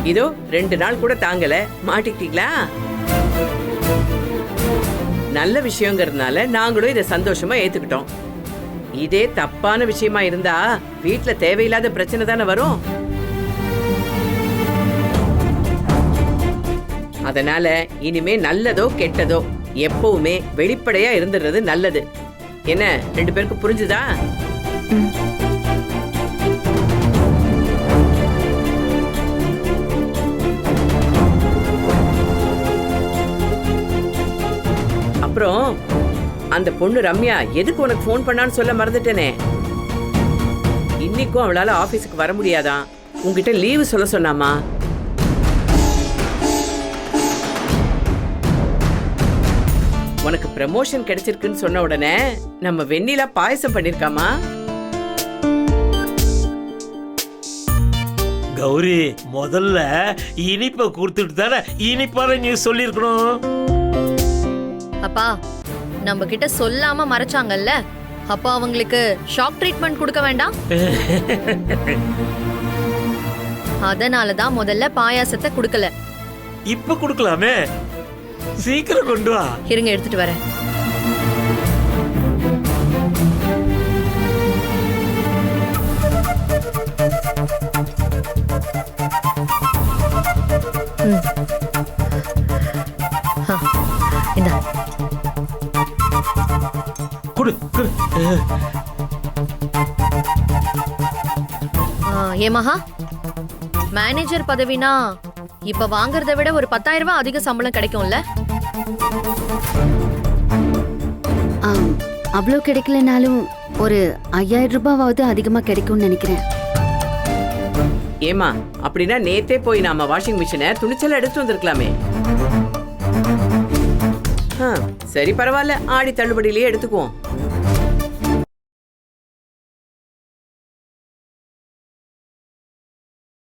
இதோ 2 நாள் கூட தாங்கல, மாட்டிக்கிட்டீங்களா? நல்ல விஷயங்கிறதுனால நாங்களும் இதை சந்தோஷமா ஏத்துக்கிட்டோம். இதே தப்பான விஷயமா இருந்தா வீட்டுல தேவையில்லாத பிரச்சனை தானே வரும். அதனால இனிமே நல்லதோ கெட்டதோ எப்பவுமே வெளிப்படையா இருந்துடுறது நல்லது. என்ன 2 பேருக்கு புரிஞ்சுதா? அப்புறம் அந்த பொண்ணு ரம்யா எதுக்கு உனக்கு ஃபோன் பண்ணான்னு சொல்ல மறந்துட்டேனே. இன்னைக்கும் அவளால ஆபீஸுக்கு வர முடியாதான். உங்ககிட்ட லீவு சொல்ல சொன்னாமா? உனக்கு ப்ரமோஷன் கிடைச்சிருக்குன்னு சொன்ன உடனே நம்ம வெண்ணிலா பாயசம் பண்ணிருக்காமா? கௌரி, முதல்ல இனிப்பை கொடுத்துட்டு தானே இனிப்பான நியூஸ் சொல்லிருக்கணும். அப்பா, நம்ம கிட்ட சொல்லாம மறைச்சாங்கல்ல, அப்பா அவங்களுக்கு ஷாக் ட்ரீட்மெண்ட் கொடுக்க வேண்டாம்? அதனாலதான் முதல்ல பாயாசத்தை கொடுக்கல. இப்ப கொடுக்கலாமே, சீக்கிரம் கொண்டு வா. இருங்க, எடுத்துட்டு வரேன். இந்தா. குடு குடு. ஏ மகா, மேனேஜர் பதவினா இப்ப வாங்குறதை விட ஒரு 10,000 ரூபாய் அதிக சம்பளம் கிடைக்கும்ல? அவ்வளோ கிடைக்கலனாலும் ஒரு 5,000 ரூபாவது அதிகமா கிடைக்கும்னு நினைக்கிறேன். ஏமா, அப்படின்னா நேத்தே போய் நாம வாஷிங் மிஷினை துணிச்சல எடுத்து வந்திருக்கலாமே. சரி, பரவாயில்ல, ஆடி தள்ளுபடியிலேயே எடுத்துக்குவோம்.